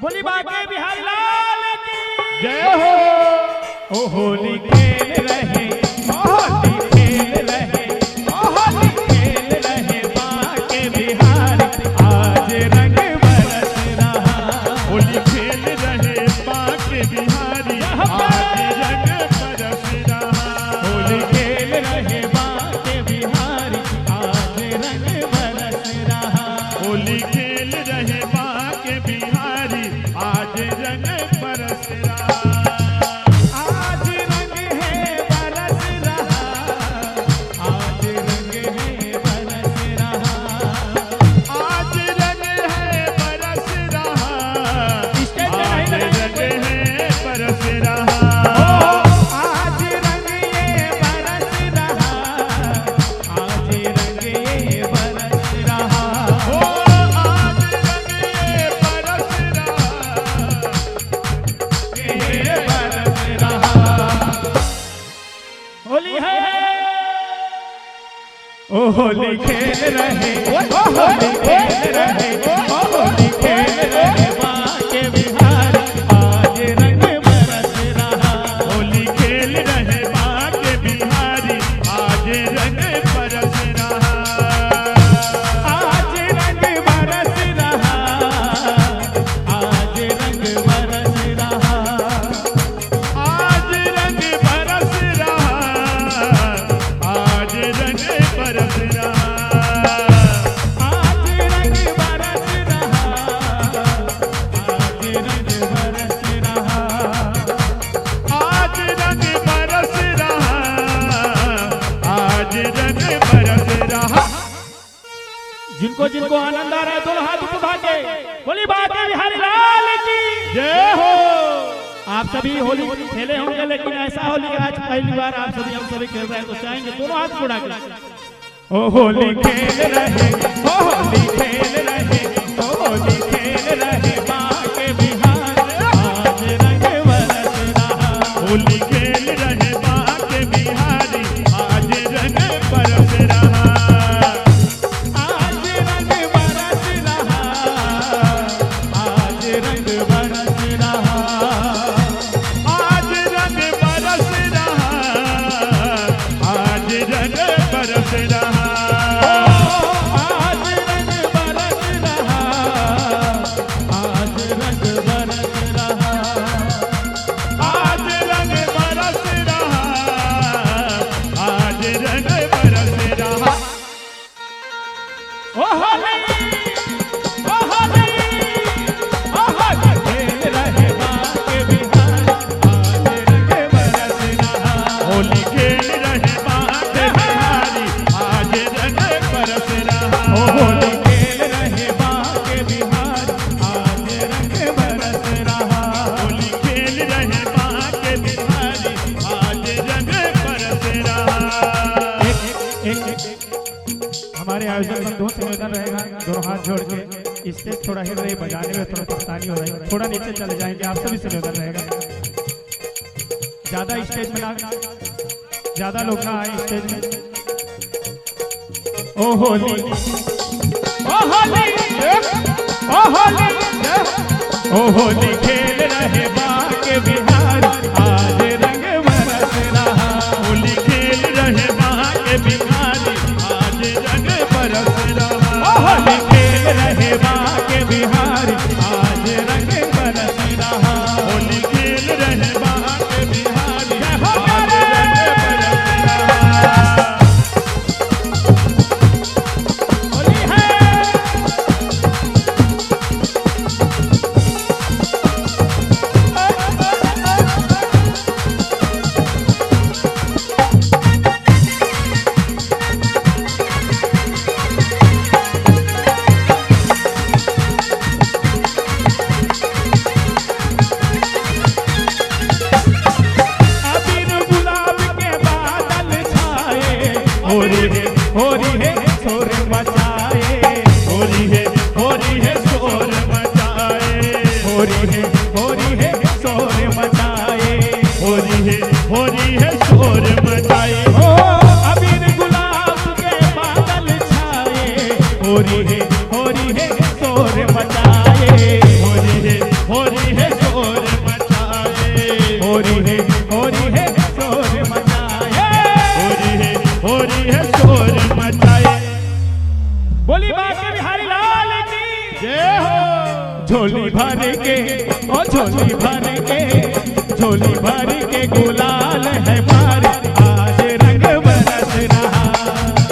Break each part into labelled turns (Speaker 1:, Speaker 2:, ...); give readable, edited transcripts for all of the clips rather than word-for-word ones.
Speaker 1: बोली बाके बिहारी लाल की
Speaker 2: जय हो।
Speaker 1: ओ होली खेल रहे होली खेल रहे होली खेल रहे बाके बिहारी आज रंग बरस रहा।
Speaker 2: होली खेल रहे बाके बिहारी आज रंग बरस रहा।
Speaker 1: होली खेल रहे बाके बिहारी आज रंग बरस रहा।
Speaker 2: होली खेल रहे बाके बिहारी आज रंग बरस रहा।
Speaker 1: आज रंग है बरस रहा। आज रंग है बरस रहा।
Speaker 2: आज रंग है बरस रहा।
Speaker 1: स्टेज पे
Speaker 2: आज
Speaker 1: नहीं
Speaker 2: रंग है बरस रहा।
Speaker 1: आज रंग ये बरस रहा। आज रंग ये बरस रहा।
Speaker 2: ओ आज रंग ये बरस रहा।
Speaker 1: ये बरस रहा। होली है ओ होली खेल रहे ओ होली खेल रहे ओ होली खेल रहे बाके बिहारी आज रंग बरस रहा।
Speaker 2: होली खेल रहे बाके बिहारी आज रंग बरस रहा।
Speaker 1: आज रंग बरस रहा। आज रंग बरस रहा।
Speaker 2: आज रंग बरस रहा। आज रंग बरस रहा।
Speaker 1: आज रंग बरस रहा। आज रंग बरस रहा।
Speaker 2: आज रंग बरस रहा। आज रंग बरस रहा।
Speaker 1: जिनको जिनको आनंद आ रहा है दोनों हाथ उठा के बोली बाके बिहारी लाल की
Speaker 2: जय हो।
Speaker 1: आप सभी होली खेले होंगे लेकिन ऐसा होली आज पहली बार आप सभी हम सभी खेल रहे हैं तो चाहेंगे दोनों हाथ उठा के ओ होली खेल रहे ओ होली खेल रहे ओ होली खेल रहे बाके बिहारी आज रंग बरस रहा।
Speaker 2: होली खेल रहे बाके बिहारी आज रंग बरस रहा।
Speaker 1: आज रंग बरस रहा। आज रंग बरस रहा।
Speaker 2: आज रंग बरस रहा। आज रंग बरस रहा।
Speaker 1: आज रंग बरस रहा। आज रंग बरस रहा।
Speaker 2: आज रंग बरस रहा। आज रंग बरस रहा।
Speaker 1: ओ होली ओ होली ओ होली खेल रहे बाके बिहारी आज रंग बरस रहा।
Speaker 2: होली खेल रहे बाके बिहारी आज रंग बरस रहा।
Speaker 1: ओ होली खेल रहे बाके बिहारी आज रंग बरस रहा।
Speaker 2: होली खेल रहे बाके बिहारी आज रंग बरस रहा।
Speaker 1: एक हमारे आयोजन में दो निवेदन रहेगा दोनों हाथ जोड़ के स्टेज थोड़ा हिल रही बजाने में थोड़ा परेशानी हो रही है थोड़ा नीचे चले जाएंगे आप सभी से निवेदन रहेगा ज्यादा स्टेज में ना ज्यादा लोग ना आए स्टेज में ओ होली ओ होली ओ होली ओ होली खेल रहे बाके बिहारी आज रंग बरस रहा।
Speaker 2: होली खेल रहे बाके बिहारी आज रंग बरस रहा।
Speaker 1: होली खेल रहे बाके बिहारी आज रंग बरस रहा।
Speaker 2: होली खेल रहे बाके बिहारी
Speaker 1: जय हो
Speaker 2: आज
Speaker 1: मेरे।
Speaker 2: रंग बरस रहा।
Speaker 1: होली है अबीर गुलाब के बादल छाए होली है शोर मचाए
Speaker 2: होली है शोर मचाए।
Speaker 1: होली है शोर मचाए
Speaker 2: होली है शोर मचाए।
Speaker 1: ओ अबीर गुलाब के बादल छाए होली है शोर मचाए झोली भर के, ओ झोली भर के, झोली भर के गुलाल है मार, आज रंग बरस रहा।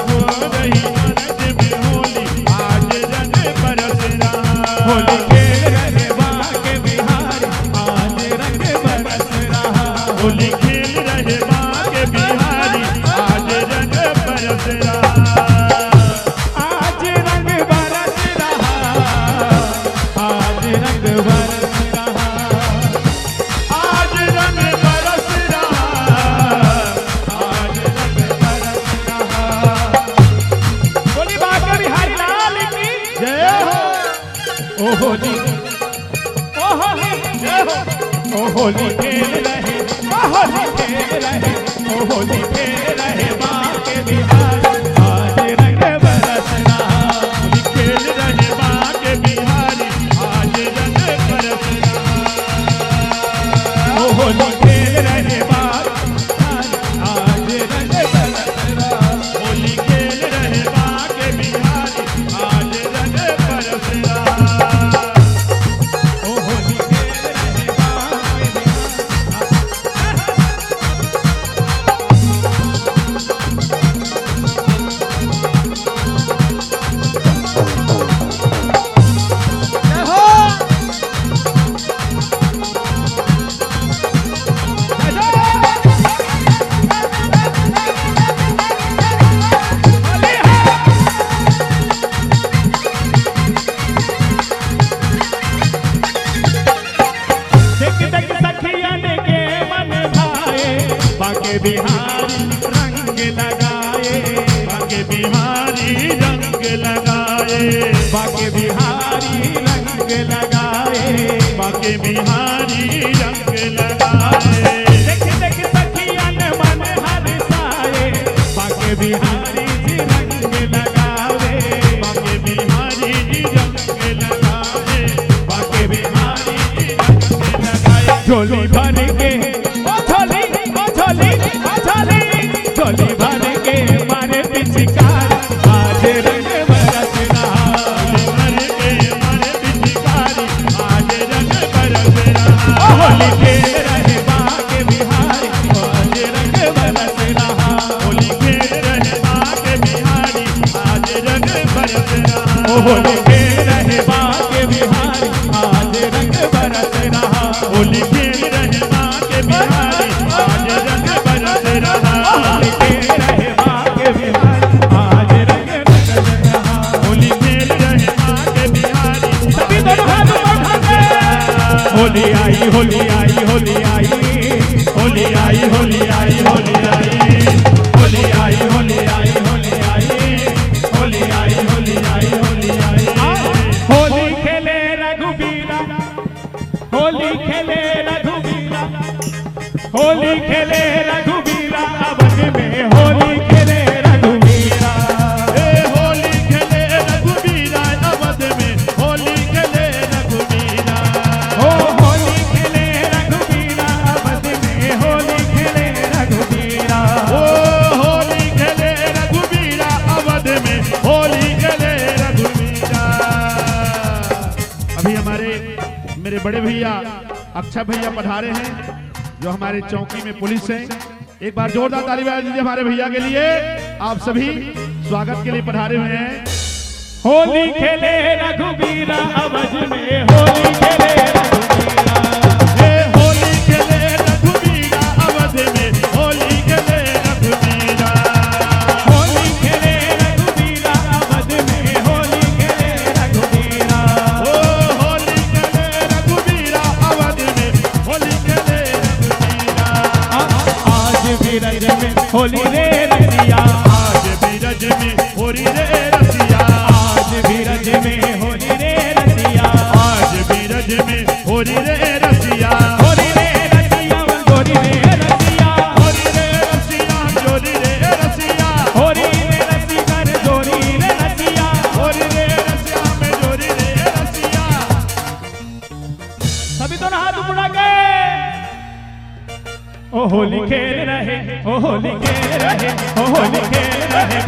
Speaker 2: हो रही अरज में होली, आज रंग बरस रहा।
Speaker 1: होली खेल रहे बाके बिहारी, आज रंग बरस रहा।
Speaker 2: होली खेल रहे बाके बिहारी, आज रंग बरस रहा।
Speaker 1: आज रंग बरस रहा, आज रंग बरस रहा,
Speaker 2: आज रंग बरस रहा,
Speaker 1: आज रंग बरस रहा। बोली बाके बिहारी लाल की
Speaker 2: जय हो।
Speaker 1: ओ होली, ओ होली,
Speaker 2: जय हो।
Speaker 1: ओ होली खेल रहे, ओ होली खेल रहे, ओ होली खेल रहे बाके बिहारी, आज रंग बरस रहा।
Speaker 2: होली खेल रहे बाके बिहारी, आज रंग बरस रहा।
Speaker 1: ओ होली खेल रहे बाके, आज रंग बरस रहा।
Speaker 2: होली खेल रहे बाके बिहारी, आज रंग बरस रहा।
Speaker 1: ओ होली खेल रहे बाके देख देख सखियन के मन भाए, बाके बिहारी रंग लगाए,
Speaker 2: बाके बिहारी रंग लगाए,
Speaker 1: बाके बिहारी रंग लगाए।
Speaker 2: बाके बिहारी रंग लगाए।
Speaker 1: देख देख सखियन मन हरसाए, बाके बिहारी जी रंग लगावे,
Speaker 2: बाके बिहारी जी रंग लगाए,
Speaker 1: बाके बिहारी जी
Speaker 2: रंग लगाए।
Speaker 1: झोली भर के, ओ झोली, ओ झोली, ओ झोली, झोली भर के मारे पिचकार, आज रंग बरस रहा।
Speaker 2: मर के मर पिचकारी, आज रंग बरस रहा।
Speaker 1: ओ होली खेल रहे बाके बिहारी, आज रंग बरस रहा।
Speaker 2: होली खेल रहे बाके बिहारी, आज रंग बरस रहा।
Speaker 1: ओ होली खेल रहे बाके बिहारी, आज रंग बरस रहा।
Speaker 2: होली खेल रहे बाके बिहारी, आज रंग बरस रहा।
Speaker 1: होली खेल रहे बाके बिहारी, आज रंग बरस रहा।
Speaker 2: होली खेल रहे बाके बिहारी,
Speaker 1: सभी दोनों हाथ उठा के। होली आई, होली आई, होली आई,
Speaker 2: होली आई, होली आई, होली आई,
Speaker 1: होली आई, होली आई, होली आई, होली आई, होली आई, होली आई। होली खेले रघुबीरा, होली खेले रघुबीरा, होली खेले रघुबीरा, अवध में होली खेले रघुबीरा।
Speaker 2: ए होली खेले रघुबीरा, अवध में होली खेले रघुबीरा।
Speaker 1: ओ होली खेले रघुबीरा, अवध में होली खेले रघुबीरा।
Speaker 2: ओ होली खेले रघुबीरा, अवध में होली खेले रघुबीरा। अभी हमारे मेरे बड़े भैया अक्षय भैया पधारे हैं, जो हमारे चौकी में पुलिस हैं। एक बार जोरदार ताली बजा दीजिए हमारे भैया के लिए। आप सभी स्वागत के लिए पधारे हुए हैं।
Speaker 1: होली खेले रघुबीरा, अवध में होली खेले रघुबीरा।
Speaker 2: ए होली खेले रघुबीरा, अवध में होली खेले रघुबीरा।
Speaker 1: होली खेले रघुबीरा, अवध में होली खेले रघुबीरा।
Speaker 2: ओ होली खेले रघुबीरा, अवध में होली खेले रघुबीरा।
Speaker 1: आज बिरज में होली रे रसिया,
Speaker 2: आज बीरज में होली रे रसिया।
Speaker 1: आज बिरज में होली रे रसिया,
Speaker 2: आज बीरज में होली रे रसिया।
Speaker 1: होली रे रसिया, होली रे रसिया,
Speaker 2: होली रे रसिया, होली रे रसिया।
Speaker 1: होली रे रसी कर जोरी रे रसिया।
Speaker 2: होली रे रसिया में जोरी रे रसिया।
Speaker 1: सभी दोनों हाथ उड़ा के। ओ होली खेल रहे, ओ होली खेल रहे, ओ होली खेल रहे।